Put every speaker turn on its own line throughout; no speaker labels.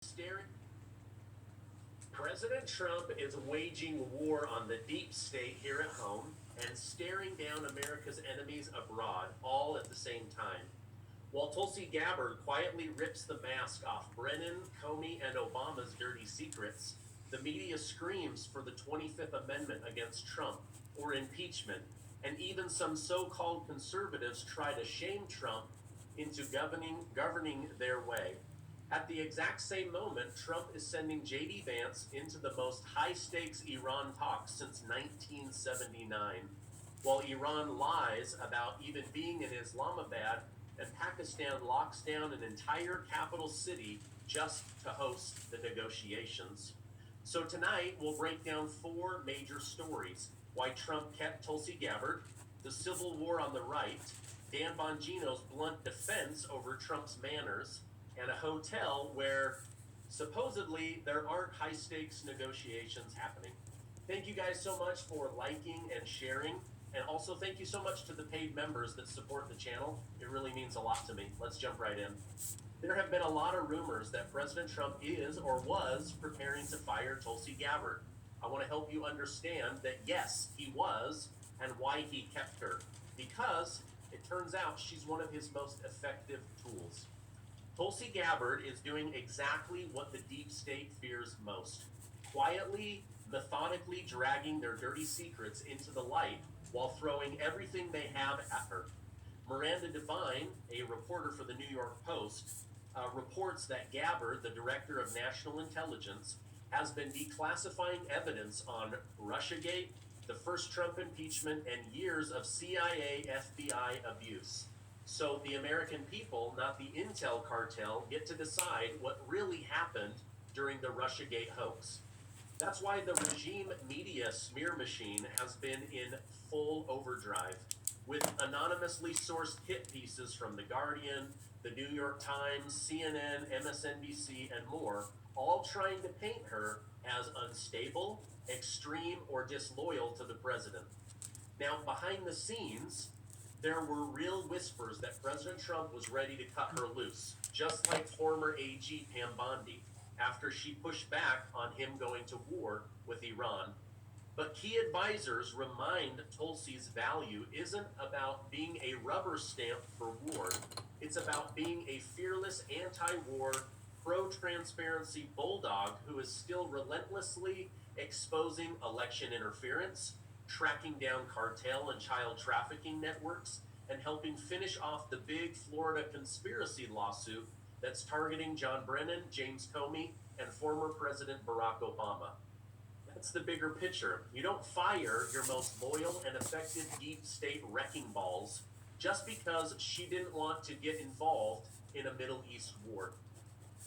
Staring. President Trump is waging war on the deep state here at home and staring down America's enemies abroad, all at the same time. While Tulsi Gabbard quietly rips the mask off Brennan, Comey, and Obama's dirty secrets, the media screams for the 25th Amendment against Trump or impeachment, and even some so-called conservatives try to shame Trump into governing their way. At the exact same moment, Trump is sending J.D. Vance into the most high-stakes Iran talks since 1979, while Iran lies about even being in Islamabad and Pakistan locks down an entire capital city just to host the negotiations. So tonight, we'll break down four major stories: why Trump kept Tulsi Gabbard, the civil war on the right, Dan Bongino's blunt defense over Trump's manners, and a hotel where supposedly there aren't high stakes negotiations happening. Thank you guys so much for liking and sharing. And also thank you so much to the paid members that support the channel. It really means a lot to me. Let's jump right in. There have been a lot of rumors that President Trump is or was preparing to fire Tulsi Gabbard. I want to help you understand that yes, he was, and why he kept her. Because it turns out she's one of his most effective tools. Tulsi Gabbard is doing exactly what the deep state fears most: quietly, methodically dragging their dirty secrets into the light while throwing everything they have at her. Miranda Devine, a reporter for the New York Post, reports that Gabbard, the director of national intelligence, has been declassifying evidence on Russiagate, the first Trump impeachment, and years of CIA, FBI abuse. So the American people, not the intel cartel, get to decide what really happened during the Russiagate hoax. That's why the regime media smear machine has been in full overdrive, with anonymously sourced hit pieces from The Guardian, The New York Times, CNN, MSNBC, and more, all trying to paint her as unstable, extreme, or disloyal to the president. Now, behind the scenes, there were real whispers that President Trump was ready to cut her loose, just like former AG Pam Bondi, after she pushed back on him going to war with Iran. But key advisors remind Tulsi's value isn't about being a rubber stamp for war. It's about being a fearless anti-war, pro-transparency bulldog who is still relentlessly exposing election interference, tracking down cartel and child trafficking networks, and helping finish off the big Florida conspiracy lawsuit that's targeting John Brennan, James Comey, and former President Barack Obama. That's the bigger picture. You don't fire your most loyal and effective deep state wrecking balls just because she didn't want to get involved in a Middle East war.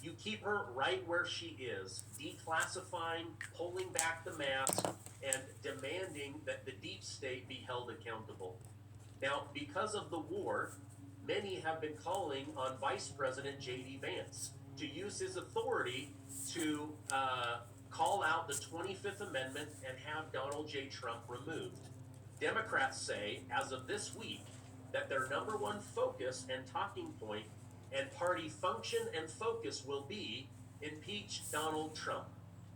You keep her right where she is, declassifying, pulling back the mask, and demanding that the deep state be held accountable. Now, because of the war, many have been calling on Vice President J.D. Vance to use his authority to call out the 25th Amendment and have Donald J. Trump removed. Democrats say, as of this week, that their number one focus and talking point and party function and focus will be impeach Donald Trump.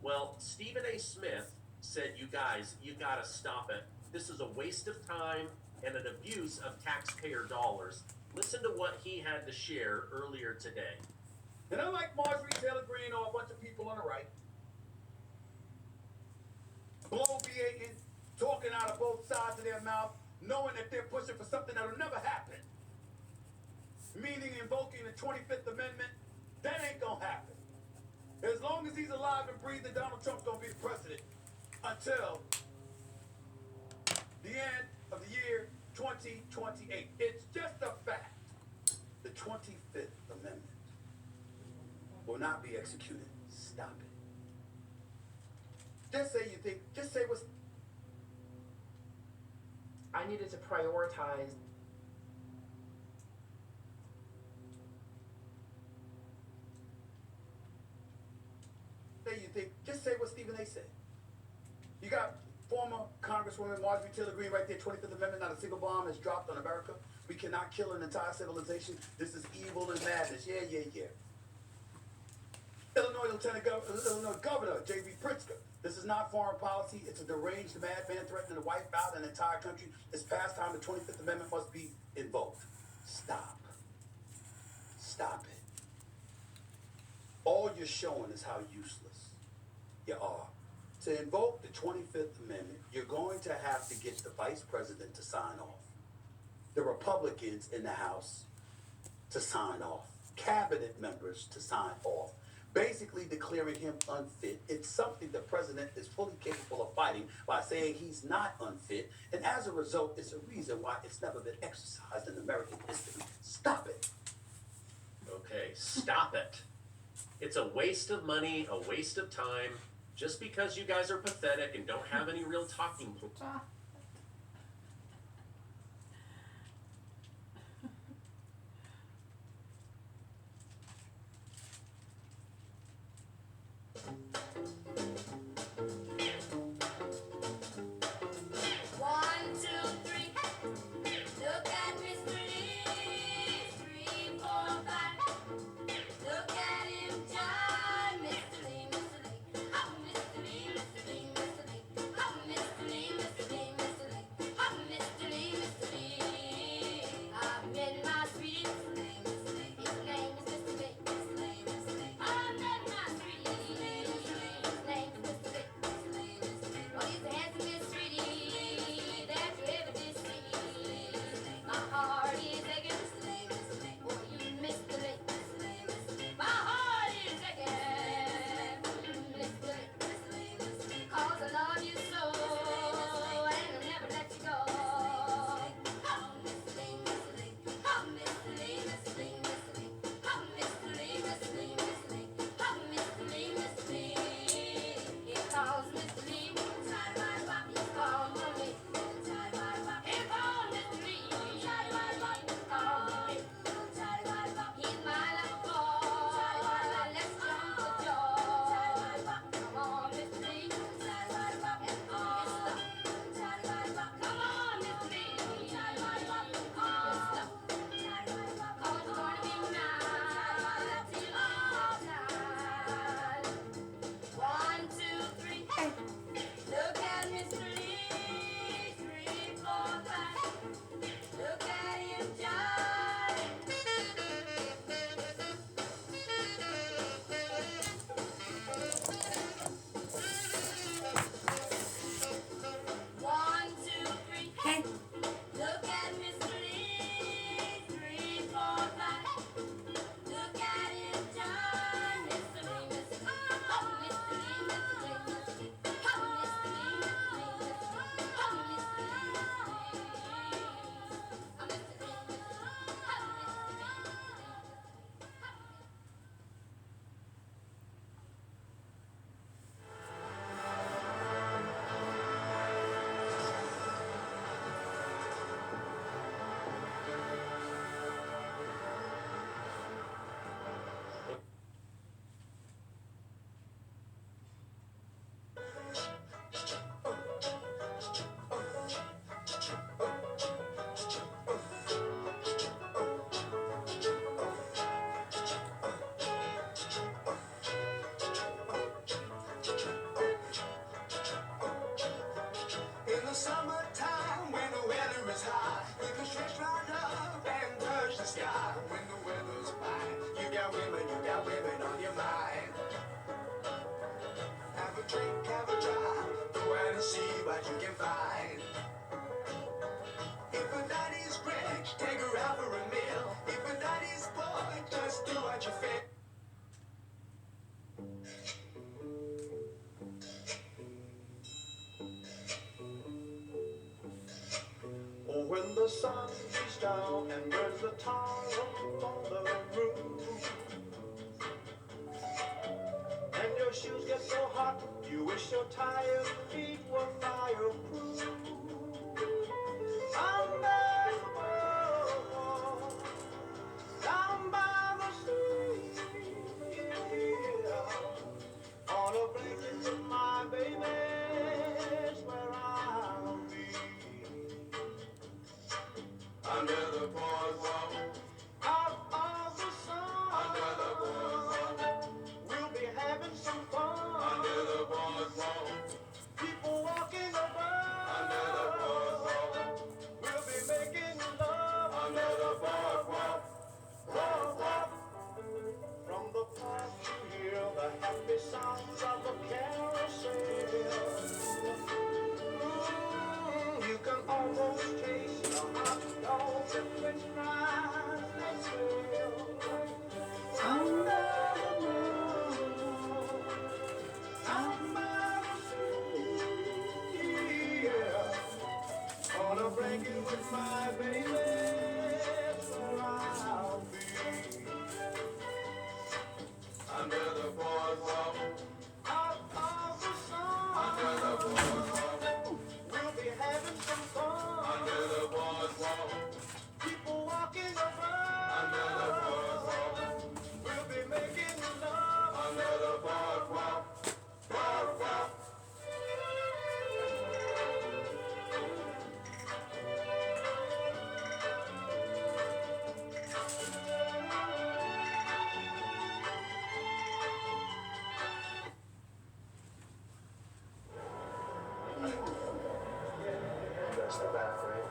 Well, Stephen A. Smith said, you guys, you gotta stop it. This is a waste of time and an abuse of taxpayer dollars. Listen to what he had to share earlier today.
And unlike Marjorie Taylor Greene or a bunch of people on the right, bloviating, talking out of both sides of their mouth, knowing that they're pushing for something that will never happen, meaning invoking the 25th Amendment, that ain't gonna happen. As long as he's alive and breathing, Donald Trump's gonna be the president until the end of the year 2028. It's just a fact. The 25th Amendment will not be executed. Stop it. Just say you think, just say what's...
I needed to prioritize.
Say you think, just say what Stephen A. said. You got former Congresswoman Marjorie Taylor Greene right there, 25th Amendment, not a single bomb is dropped on America. We cannot kill an entire civilization. This is evil and madness. Yeah. Illinois Governor J.B. Pritzker. This is not foreign policy. It's a deranged madman threatening to wipe out an entire country. It's past time the 25th Amendment must be invoked. Stop. Stop it. All you're showing is how useless you are. To invoke the 25th Amendment, you're going to have to get the vice president to sign off, the Republicans in the House to sign off, cabinet members to sign off, basically declaring him unfit. It's something the president is fully capable of fighting by saying he's not unfit, and as a result, it's a reason why it's never been exercised in American history. Stop it.
Okay, stop it. It's a waste of money, a waste of time, just because you guys are pathetic and don't have any real talking points.
When the sun beats down and burns the tar on the roof, and your shoes get so hot, you wish your tired feet were fireproof. Under the boardwalk, down by the sea, on a blanket with my baby's where I'll be. Under the boardwalk, out of the sun, under the boardwalk, we'll be having some fun. Under the boardwalk. People walking above. Under the boardwalk. We'll be making love. Under the boardwalk. Boardwalk. From the park you hear the happy sounds of a carousel. You can almost taste the hot dogs and french fries they sell. Under the moon, out by the sea, yeah. On a blanket with my baby, that's where I'll be. Under the boardwalk, out of the sun. Under the boardwalk, we'll be having some fun. Under the boardwalk, people walking above. Under the boardwalk, we'll be making love. Under the boardwalk, boardwalk. That's the back, right?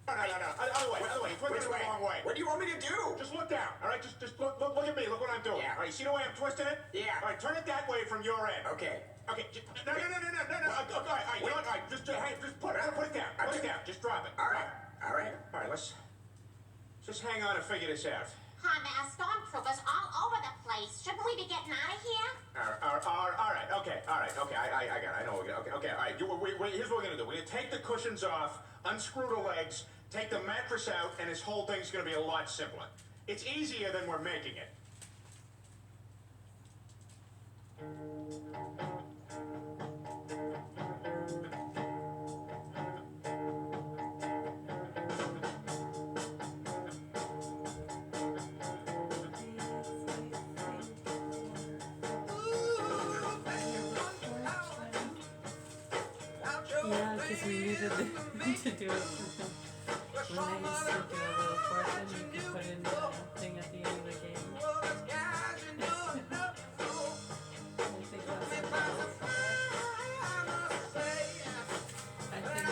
No. Other way. You're twisting it the wrong way.
What do you want me to do?
Just look down, all right? Just look at me. Look what I'm doing.
Yeah.
All right, you see the way I'm twisting it?
Yeah.
All right, turn it that way from your end.
Okay.
Okay. No. All right, you know what? All right, just put it down. Put it down. Just drop it.
All right. All right.
All right, let's just hang on and figure this out.
Huh, there are stormtroopers all over the place. Shouldn't we be getting out of here?
All right. Okay. I got it. I know. Okay. All right. Here's what we're gonna do. We're gonna take the cushions off, unscrew the legs, take the mattress out, and this whole thing's gonna be a lot simpler. It's easier than we're making it.
Yeah, because we needed to do it. When they used to do a little portion, you could put in the thing at the end of the game. I think that's what it was. I think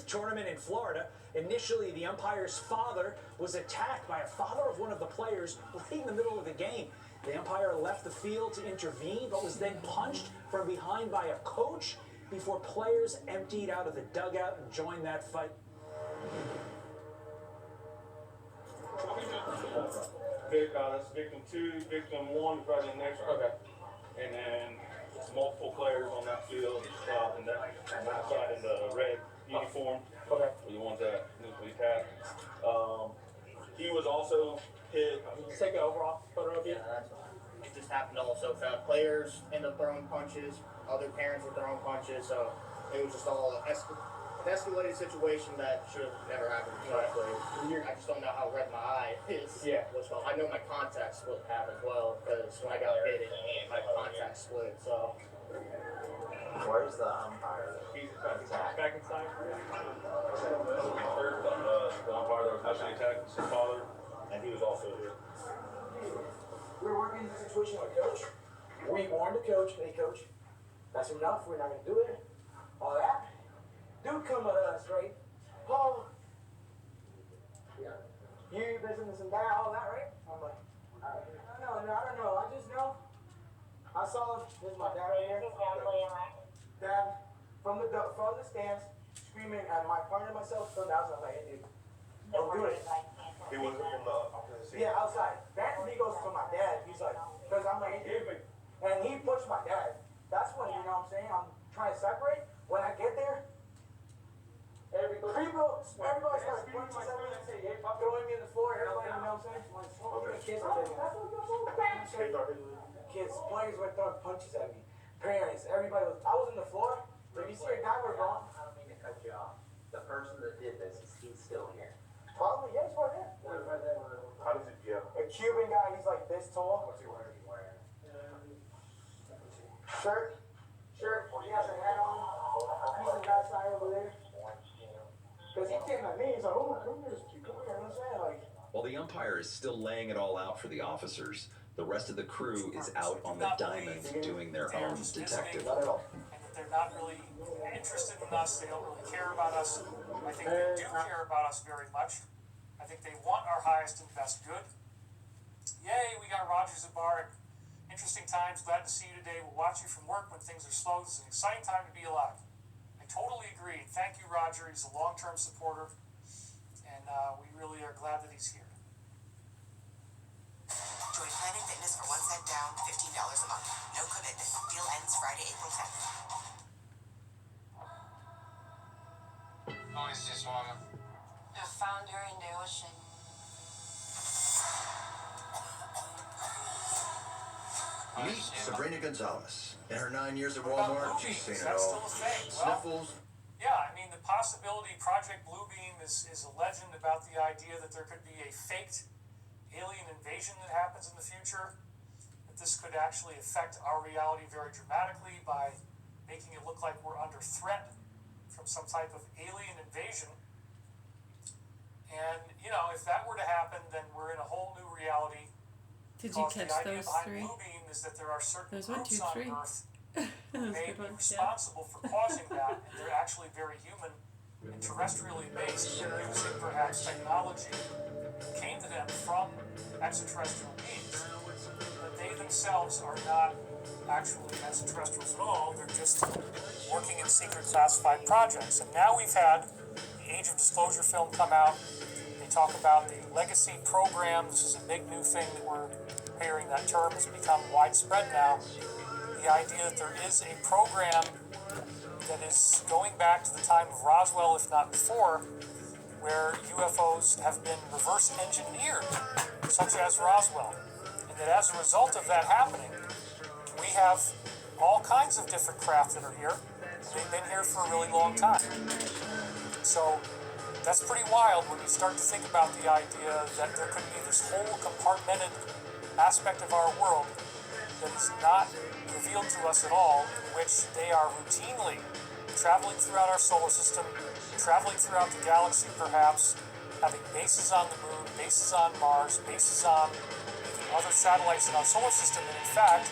youth tournament in Florida. Initially, the umpire's father was attacked by a father of one of the players right in the middle of the game. The umpire left the field to intervene, but was then punched from behind by a coach before players emptied out of the dugout and joined that fight.
That's victim 2, victim 1, probably the next one. Okay. And then multiple players on that field, and that one side in the red uniform. Okay. The ones that we tapped. He was also hit.
Take an overall photo of you.
Yeah, that's fine. It just happened also. Players end up throwing punches, other parents were throwing punches, so it was just all an escalated situation that should have never happened. Right. I just don't know how red my eye is. Yeah. I know my contact split half as well, because when I got hit, my contact split, so.
Where's the umpire?
He's back inside. The umpire that was actually attacked his father, and he was also here.
We were working in a situation with coach. We warned the coach, hey coach, that's enough, we're not gonna do it. All that. Dude come to us, right? Oh, you business and that, all that, right? I'm like, I don't know. I just know. I saw, this is my dad right here. Dad, from the stands, screaming at my partner and myself, from the outside, like, hey dude, don't do it.
He was from the opposite seat.
Yeah, outside. Then he goes to my dad. He's like, because I'm like, hey, dude. And he pushed my dad. That's when, you know what I'm saying? I'm trying to separate. When I get there, everybody starts punching something, throwing me on the floor. Everybody, you know what I'm saying? Kids, players were throwing punches at me. Parents, everybody was. I was on the floor. If you see a guy was wrong.
I don't mean to cut you off. The person that did this, is he still here?
Probably, yeah, he's right there.
How does it, yeah.
A Cuban guy, he's like this tall.
What's he wearing?
Shirt. He has a hat on. He's the guy side over there. Because he came at me, he's like, oh, come here, you know what I'm saying? Like,
while the umpire is still laying it all out for the officers, the rest of the crew is out on the diamond doing their own detective.
And that they're not really interested in us, they don't really care about us. I think they do care about us very much. I think they want our highest and best good. Yay, we got Rogers at bar. Interesting times, glad to see you today. We'll watch you from work when things are slow. This is an exciting time to be alive. I totally agree. Thank you, Roger. He's a long-term supporter, and we really are glad that he's here.
Join Planet Fitness for one set down, $15 a month. No commitment. Deal ends Friday, April 10th.
Who is this woman?
I found her in the ocean.
Meet Sabrina Gonzalez. In her 9 years at Walmart, she's seen it all. Sniffles.
Yeah, I mean, the possibility, Project Bluebeam is a legend about the idea that there could be a faked alien invasion that happens in the future, that this could actually affect our reality very dramatically by making it look like we're under threat from some type of alien invasion. And, you know, if that were to happen, then we're in a whole new reality.
Did you catch those three?
Bluebeam is that there are certain
There's 1, 2,
groups
3.
on Earth who may be responsible for causing that, and they're actually very human and terrestrially based, using perhaps technology that came to them from extraterrestrial beings. But they themselves are not actually extraterrestrials at all, they're just working in secret classified projects. And now we've had the Age of Disclosure film come out. They talk about the legacy program. This is a big new thing that we're hearing. That term has become widespread now. The idea that there is a program that is going back to the time of Roswell, if not before, where UFOs have been reverse engineered, such as Roswell. And that as a result of that happening, we have all kinds of different craft that are here. They've been here for a really long time. So that's pretty wild when you start to think about the idea that there could be this whole compartmented aspect of our world that is not revealed to us at all, in which they are routinely traveling throughout our solar system, traveling throughout the galaxy perhaps, having bases on the moon, bases on Mars, bases on other satellites in our solar system. And in fact,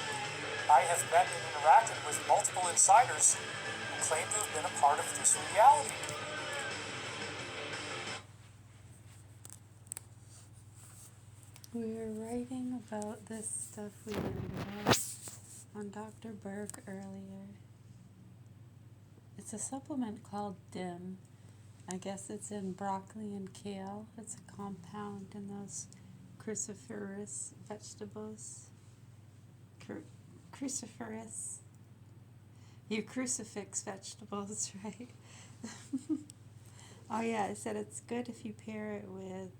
I have met and interacted with multiple insiders who claim to have been a part of this reality.
We were writing about this stuff we learned about on Dr. Berg earlier. It's a supplement called DIM. I guess it's in broccoli and kale. It's a compound in those cruciferous vegetables. Cruciferous. You crucifix vegetables, right? Oh yeah, I said it's good if you pair it with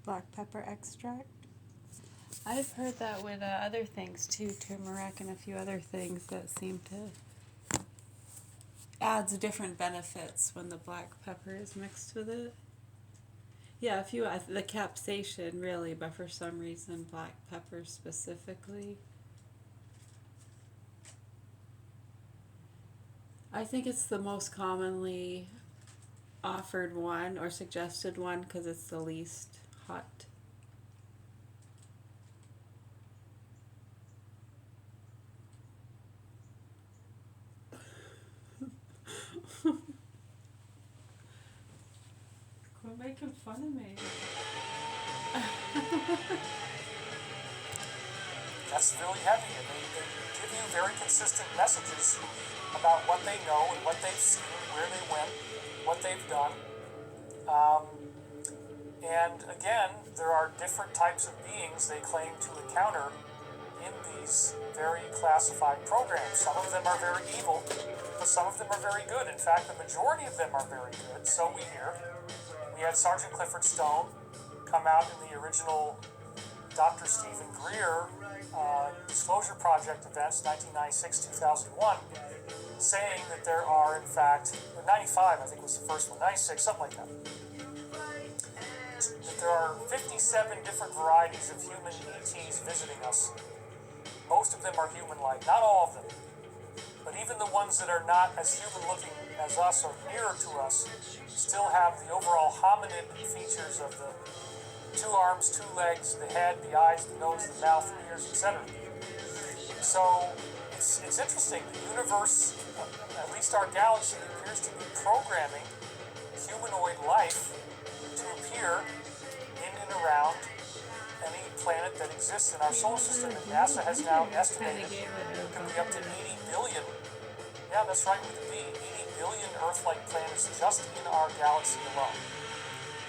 black pepper extract. I've heard that with other things too, turmeric and a few other things that seem to adds different benefits when the black pepper is mixed with it. Yeah, the capsaicin really, but for some reason black pepper specifically. I think it's the most commonly offered one or suggested one because it's the least hot. Quit making fun of me.
That's really heavy, and they give you very consistent messages about what they know and what they've seen, where they went, what they've done. And again, there are different types of beings they claim to encounter in these very classified programs. Some of them are very evil, but some of them are very good. In fact, the majority of them are very good, so we hear. We had Sergeant Clifford Stone come out in the original Dr. Stephen Greer Disclosure Project events, 1996-2001, saying that there are, in fact, 95, I think was the first one, 96, something like that, that there are 57 different varieties of human ETs visiting us. Most of them are human-like, not all of them, but even the ones that are not as human-looking as us or nearer to us still have the overall hominid features of the 2 arms, 2 legs, the head, the eyes, the nose, the mouth, the ears, etc. So it's interesting. The universe, at least our galaxy, appears to be programming humanoid life to appear in and around any planet that exists in our solar system. And NASA has now estimated it could be up to 80 billion. Yeah, that's right with the B. 80 billion Earth-like planets just in our galaxy alone.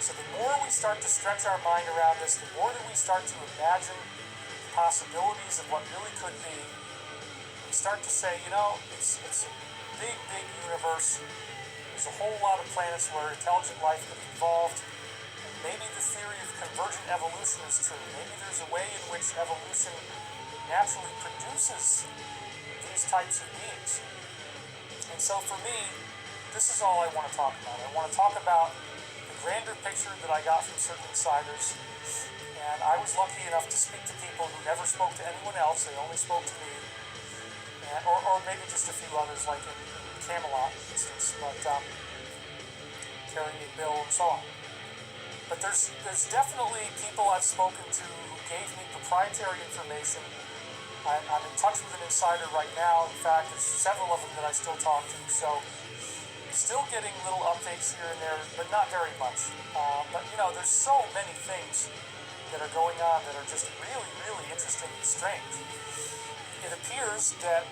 So the more we start to stretch our mind around this, the more that we start to imagine the possibilities of what really could be, we start to say, you know, it's a big, big universe. There's a whole lot of planets where intelligent life could have evolved. And maybe the theory of convergent evolution is true. Maybe there's a way in which evolution naturally produces these types of beings. And so for me, this is all I want to talk about. I want to talk about the grander picture that I got from certain insiders. And I was lucky enough to speak to people who never spoke to anyone else. They only spoke to me. And, or maybe just a few others, like in Camelot, for instance. But Carrie and Bill and so on. But there's definitely people I've spoken to who gave me proprietary information. I'm in touch with an insider right now. In fact, there's several of them that I still talk to. So still getting little updates here and there, but not very much. But you know, there's so many things that are going on that are just really, really interesting and strange. It appears that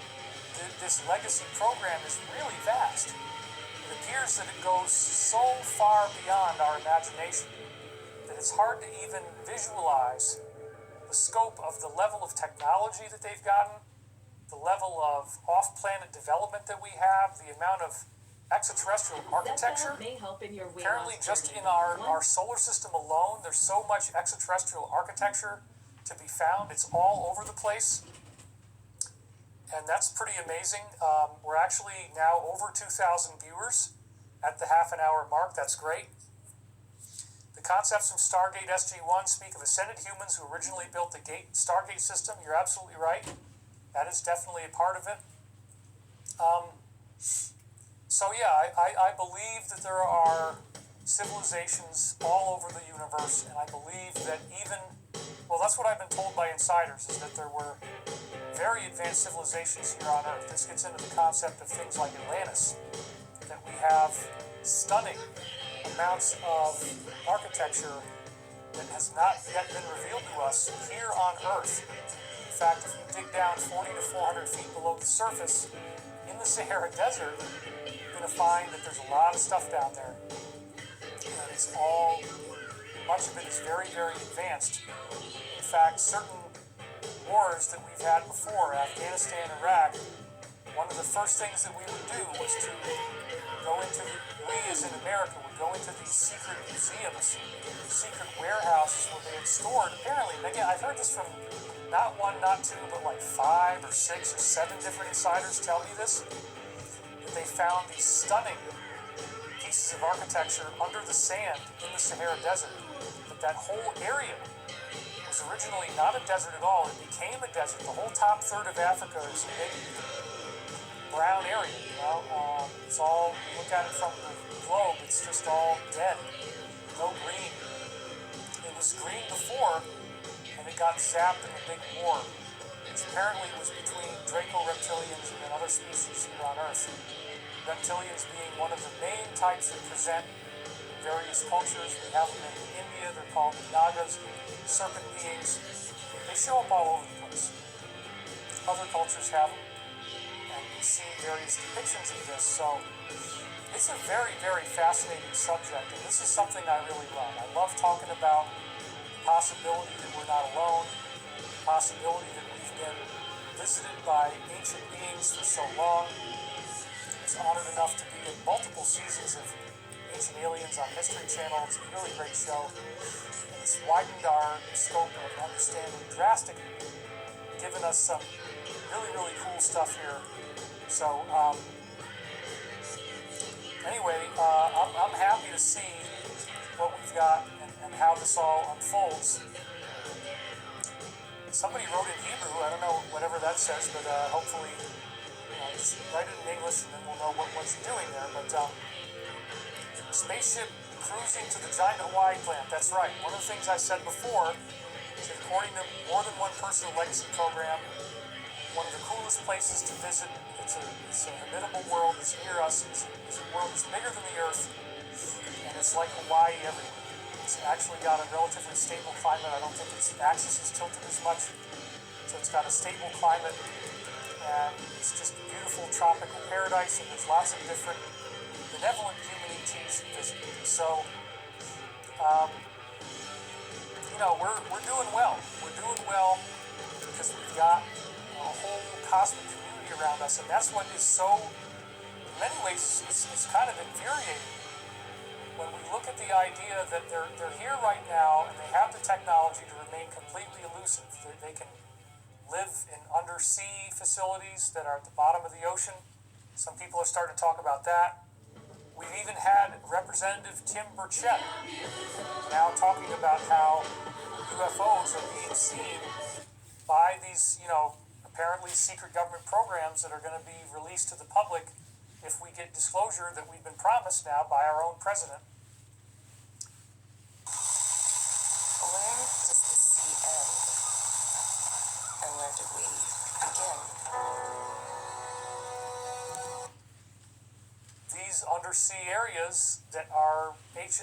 this legacy program is really vast. It appears that it goes so far beyond our imagination that it's hard to even visualize the scope of the level of technology that they've gotten, the level of off-planet development that we have, the amount of extraterrestrial architecture.
May help in your weight
Apparently
loss
just
journey.
in our solar system alone, there's so much extraterrestrial architecture to be found. It's all over the place. And that's pretty amazing. We're actually now over 2,000 viewers at the half-an-hour mark. That's great. The concepts from Stargate SG-1 speak of ascended humans who originally built the Stargate system. You're absolutely right. That is definitely a part of it. So yeah, I believe that there are civilizations all over the universe, and I believe that even, well, that's what I've been told by insiders, is that there were very advanced civilizations here on Earth. This gets into the concept of things like Atlantis, that we have stunning amounts of architecture that has not yet been revealed to us here on Earth. In fact, if you dig down 40 to 400 feet below the surface in the Sahara Desert, you're going to find that there's a lot of stuff down there. And it's all, much of it is very, very advanced. In fact, certain wars that we've had before, Afghanistan, Iraq, one of the first things that we would do was to go into, we as in America would go into these secret museums, secret warehouses where they had stored, apparently, and again, I've heard this from not one, not two, but like 5 or 6 or 7 different insiders tell me this, that they found these stunning pieces of architecture under the sand in the Sahara Desert, that whole area was originally not a desert at all. It became a desert. The whole top third of Africa is a big brown area, you know. It's all, you look at it from the globe, it's just all dead. No green. It was green before, and it got zapped in a big war, which apparently was between Draco reptilians and another species here on Earth. Reptilians being one of the main types that present various cultures. We have them in India, they're called the Nagas, serpent beings. They show up all over the place. Other cultures have them, and we see various depictions of this. So it's a very, very fascinating subject, and this is something I really love. I love talking about the possibility that we're not alone, the possibility that we've been visited by ancient beings for so long. I was honored enough to be in multiple seasons of Ancient Aliens on History Channel. It's a really great show. And it's widened our scope of understanding drastically, given us some really, really cool stuff here. So, anyway, I'm happy to see what we've got and how this all unfolds. Somebody wrote in Hebrew, I don't know whatever that says, but hopefully, just write it in English and then we'll know what you're doing there. But spaceship cruising to the giant Hawaii plant. That's right. One of the things I said before is that according to More Than One Person Legacy Program, one of the coolest places to visit, it's a habitable world that's near us, it's a world that's bigger than the Earth, and it's like Hawaii everywhere. It's actually got a relatively stable climate. I don't think its axis is tilted as much, so it's got a stable climate, and it's just a beautiful tropical paradise, and there's lots of different benevolent human ETs visit. So, we're doing well. We're doing well because we've got a whole cosmic community around us, and that's what is so, in many ways, it's kind of infuriating when we look at the idea that they're here right now and they have the technology to remain completely elusive. They can live in undersea facilities that are at the bottom of the ocean. Some people are starting to talk about that. We've even had Representative Tim Burchett now talking about how UFOs are being seen by these, apparently secret government programs that are going to be released to the public if we get disclosure that we've been promised now by our own president.
Where does the sea end? And where do we begin?
These undersea areas that are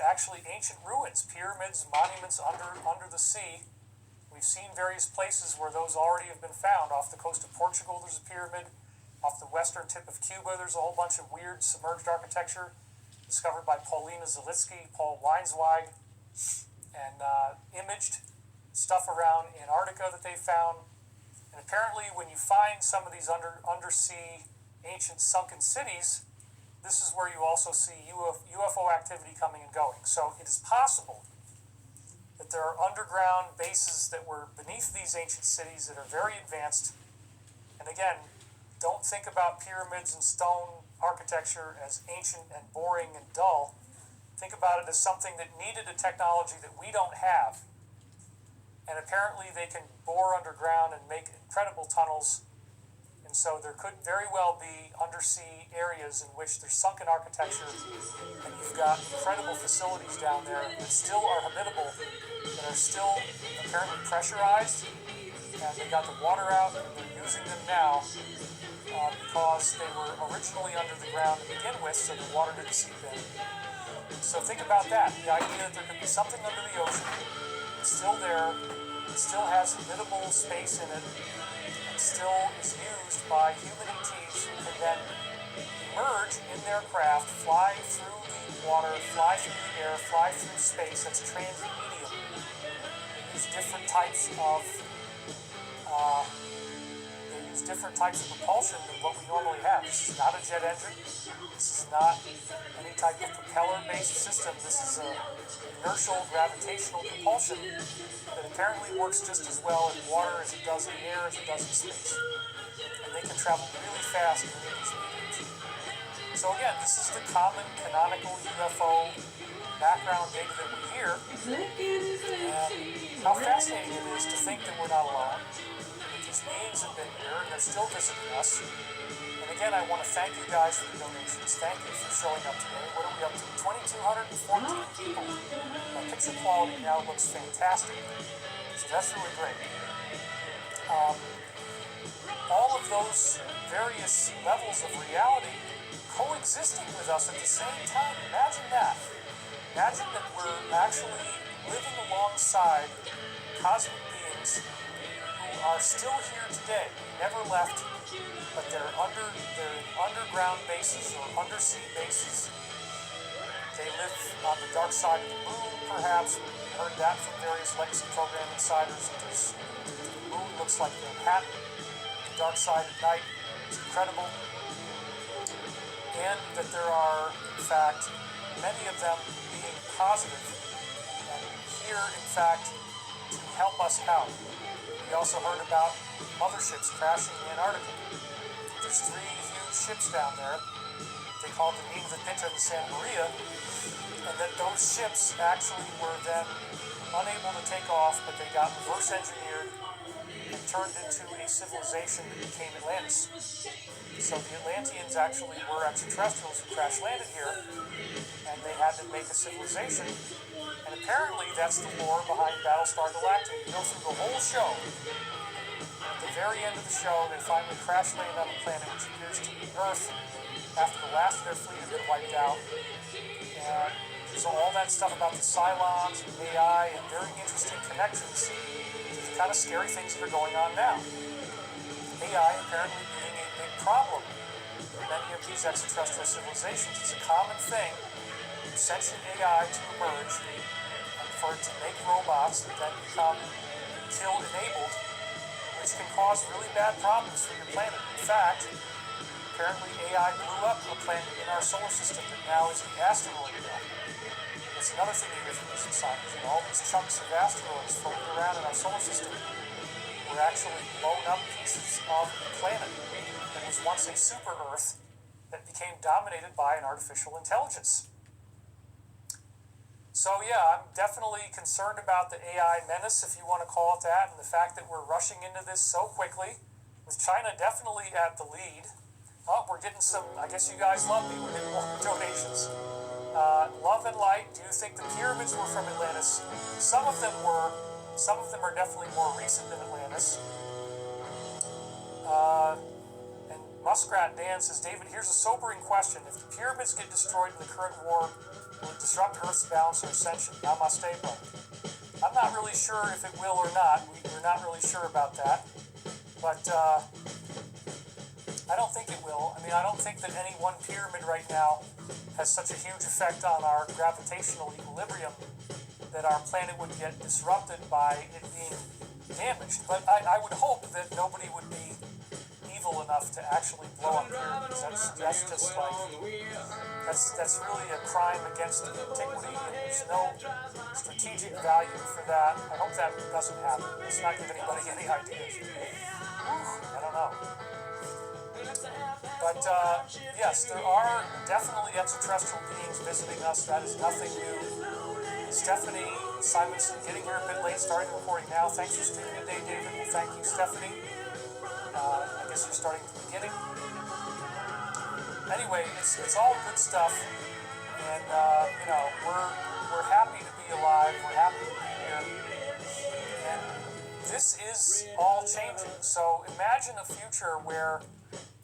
actually ancient ruins, pyramids, monuments under the sea. We've seen various places where those already have been found. Off the coast of Portugal, there's a pyramid. Off the western tip of Cuba, there's a whole bunch of weird submerged architecture discovered by Paulina Zalitsky, Paul Weinsweig, and imaged stuff around Antarctica that they found. And apparently when you find some of these undersea ancient sunken cities, this is where you also see UFO activity coming and going. So it is possible that there are underground bases that were beneath these ancient cities that are very advanced. And again, don't think about pyramids and stone architecture as ancient and boring and dull. Think about it as something that needed a technology that we don't have. And apparently they can bore underground and make incredible tunnels. And so there could very well be undersea areas in which there's sunken architecture and you've got incredible facilities down there that still are habitable, that are still apparently pressurized, and they got the water out and they're using them now because they were originally under the ground to begin with, so the water didn't seep in. So think about that, the idea that there could be something under the ocean It's still there. It still has habitable space in it. It still is used by human ETs who can then emerge in their craft, fly through the water, fly through the air, fly through space. That's transmedium. They use different types of propulsion than what we normally have. This is not a jet engine. This is not any type of propeller-based system. This is a inertial gravitational propulsion that apparently works just as well in water as it does in air, as it does in space. And they can travel really fast in these mediums. So again, this is the common canonical UFO background data that we hear. And how fascinating it is to think that we're not alone. These beings have been here and they're still visiting us. And again, I want to thank you guys for the donations. Thank you for showing up today. What are we up to? 2,214 people. My picture quality now looks fantastic. So that's really great. All of those various levels of reality coexisting with us at the same time. Imagine that. Imagine that we're actually living alongside cosmic beings who are still here today, never left, but they're in underground bases or undersea bases. They live on the dark side of the moon, perhaps. We heard that from various legacy program insiders. The moon looks like Manhattan. The dark side at night is incredible. And that there are, in fact, many of them being positive and here, in fact, to help us out. We also heard about motherships crashing in Antarctica. There's 3 huge ships down there. They called the Nevi, the Pinta, and the Santa Maria, and that those ships actually were then unable to take off, but they got reverse engineered and turned into a civilization that became Atlantis. So the Atlanteans actually were extraterrestrials who crash landed here, and they had to make a civilization. And apparently that's the lore behind Battlestar Galactica. You go through the whole show. At the very end of the show, they finally crash land on a planet which appears to be Earth after the last of their fleet had been wiped out. And so all that stuff about the Cylons and AI and very interesting connections to the kind of scary things that are going on now. AI apparently being a big problem for many of these extraterrestrial civilizations. It's a common thing for sentient AI to emerge and for it to make robots that then become kill-enabled, which can cause really bad problems for your planet. In fact, apparently AI blew up a planet in our solar system that now is the asteroid belt. It's another thing you hear from these scientists. All these chunks of asteroids floating around in our solar system were actually blown up pieces of a planet that was once a super Earth that became dominated by an artificial intelligence. So yeah, I'm definitely concerned about the AI menace, if you want to call it that, and the fact that we're rushing into this so quickly, with China definitely at the lead. Oh, we're getting some, I guess you guys love me, we're getting more donations. Love and Light, do you think the pyramids were from Atlantis? Some of them were. Some of them are definitely more recent than Atlantis. And Muskrat Dan says, David, here's a sobering question. If the pyramids get destroyed in the current war, will it disrupt Earth's balance or ascension? Namaste, brother. I'm not really sure if it will or not. We're not really sure about that. But I don't think it will. I mean, I don't think that any one pyramid right now has such a huge effect on our gravitational equilibrium that our planet would get disrupted by it being damaged. But I would hope that nobody would be evil enough to actually blow up pyramids. That's just like, that's really a crime against antiquity, and there's no strategic value for that. I hope that doesn't happen. Let's not give anybody any ideas. I don't know. But yes, there are definitely extraterrestrial beings visiting us. That is nothing new. Stephanie Simonson getting here a bit late, starting the recording now. Thanks for streaming today, David. Well, thank you, Stephanie. I guess you're starting at the beginning. Anyway, it's all good stuff, and you know, we're happy to be alive. We're happy to be here, and this is all changing. So imagine a future where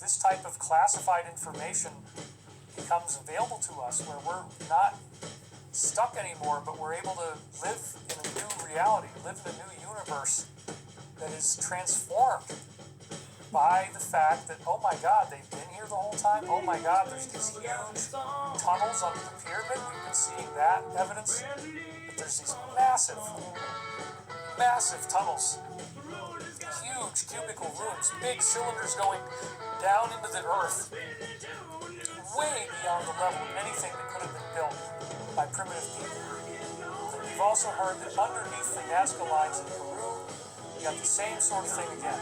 this type of classified information becomes available to us, where we're not stuck anymore, but we're able to live in a new reality, live in a new universe that is transformed by the fact that, oh my God, they've been here the whole time. Oh my God, there's these huge tunnels under the pyramid. We've been seeing that evidence. But there's these massive, massive tunnels, huge cubicle rooms, big cylinders going down into the earth, way beyond the level of anything that could have been built by primitive people. And we've also heard that underneath the Nazca lines in Peru, you got the same sort of thing again.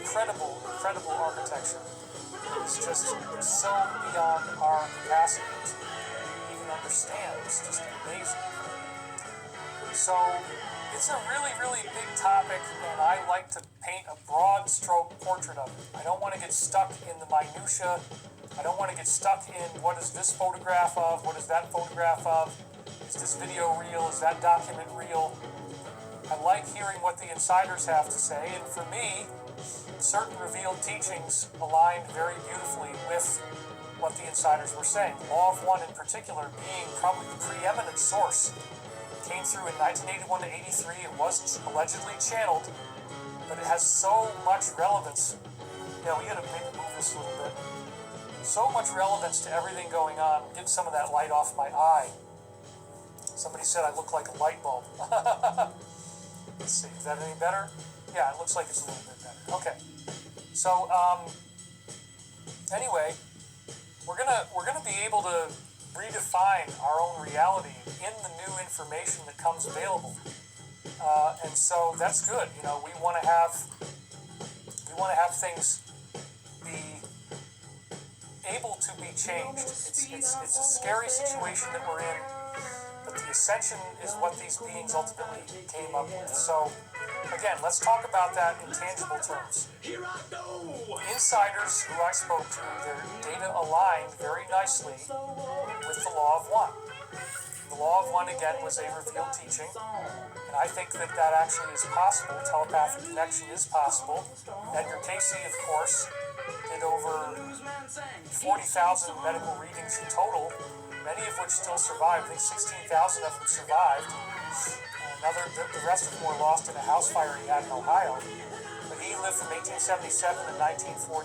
Incredible, incredible architecture. It's just so beyond our capacity to even understand. It's just amazing. So it's a really, really big topic, and I like to paint a broad stroke portrait of it. I don't want to get stuck in the minutia. I don't want to get stuck in what is this photograph of, what is that photograph of, is this video real, is that document real. I like hearing what the insiders have to say, and for me, certain revealed teachings aligned very beautifully with what the insiders were saying. The Law of One in particular being probably the preeminent source. It came through in 1981 to 83. It was allegedly channeled, but it has so much relevance. Yeah, we gotta maybe move this a little bit. So much relevance to everything going on. Get some of that light off my eye. Somebody said I look like a light bulb. Let's see, is that any better? Yeah, it looks like it's a little bit better. Okay. So, anyway, we're gonna be able to redefine our own reality in the new information that comes available, and so that's good. You know, we want to have things be able to be changed. It's a scary situation that we're in, but the ascension is what these beings ultimately came up with. So, again, let's talk about that in tangible terms. Insiders who I spoke to, their data aligned very nicely with the Law of One. The Law of One, again, was a revealed teaching, and I think that that actually is possible. Telepathic connection is possible. Edgar Casey, of course, did over 40,000 medical readings in total, many of which still survived. I think 16,000 of them survived. The rest of them were lost in a house fire he had in Ohio. But he lived from 1877 to 1944,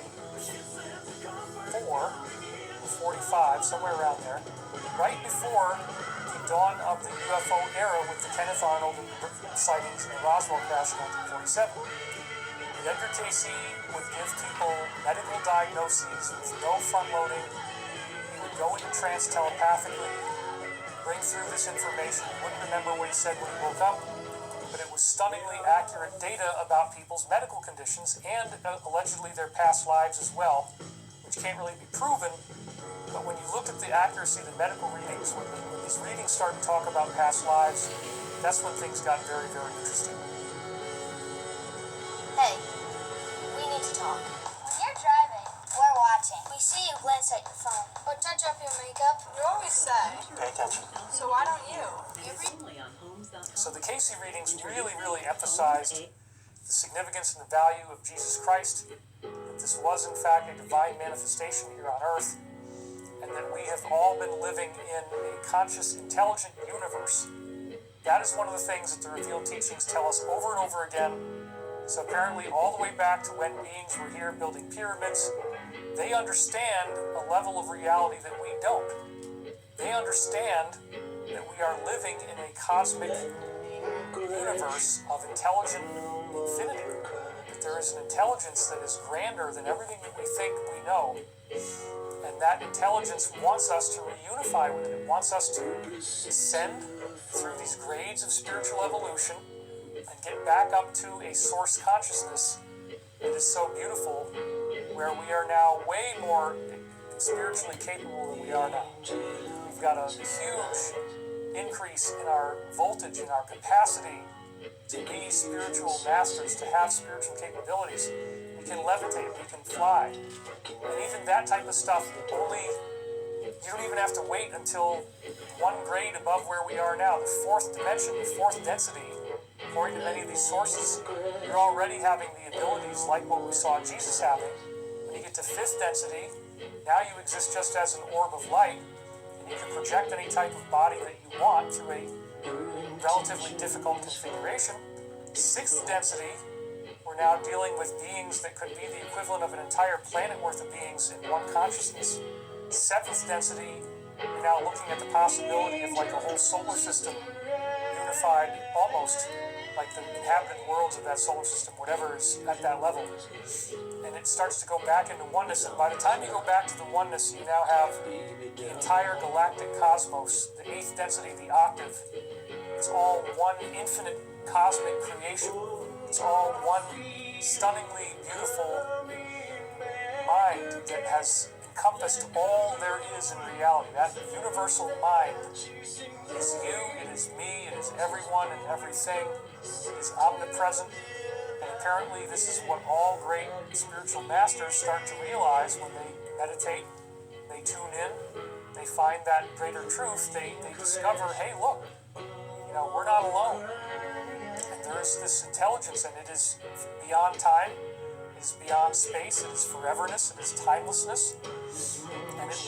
or 45, somewhere around there, right before the dawn of the UFO era with the Kenneth Arnold sightings and the Roswell crash in 1947. Edgar Casey would give people medical diagnoses with no front-loading. He would go into trance telepathically, bring through this information. He wouldn't remember what he said when he woke up, but it was stunningly accurate data about people's medical conditions and allegedly their past lives as well, which can't really be proven. But when you looked at the accuracy of the medical readings, when these readings started to talk about past lives, that's when things got very, very interesting.
Hey, we need to talk. When you're driving, we're watching. We see you glance at your phone or touch up your makeup. You always say,
pay attention.
so why don't you?
So the Casey readings really, really emphasized the significance and the value of Jesus Christ, that this was in fact a divine manifestation here on earth, and that we have all been living in a conscious, intelligent universe. That is one of the things that the revealed teachings tell us over and over again. So apparently all the way back to when beings were here building pyramids, they understand a level of reality that we don't. They understand that we are living in a cosmic universe of intelligent infinity. That there is an intelligence that is grander than everything that we think we know. And that intelligence wants us to reunify with it. It wants us to ascend through these grades of spiritual evolution and get back up to a source consciousness that is so beautiful, where we are now way more spiritually capable than we are now. We've got a huge increase in our voltage, in our capacity to be spiritual masters, to have spiritual capabilities. We can levitate, we can fly. And even that type of stuff, you don't even have to wait until one grade above where we are now. The fourth dimension, the fourth density, according to many of these sources, you're already having the abilities like what we saw Jesus having. When you get to fifth density, now you exist just as an orb of light, and you can project any type of body that you want to a relatively difficult configuration. 6th density, we're now dealing with beings that could be the equivalent of an entire planet worth of beings in one consciousness. 7th density, you're now looking at the possibility of like a whole solar system unified almost like the inhabited worlds of that solar system, whatever is at that level. And it starts to go back into oneness, and by the time you go back to the oneness, you now have the entire galactic cosmos, the 8th density, the octave. It's all one infinite cosmic creation. It's all one stunningly beautiful mind that has encompassed all there is in reality. That universal mind is you, it is me, it is everyone and everything. It is omnipresent. And apparently this is what all great spiritual masters start to realize when they meditate, they tune in, they find that greater truth, they discover, hey, look, you know, we're not alone. And there is this intelligence, and it is beyond time, it is beyond space, it is foreverness, it is timelessness, and it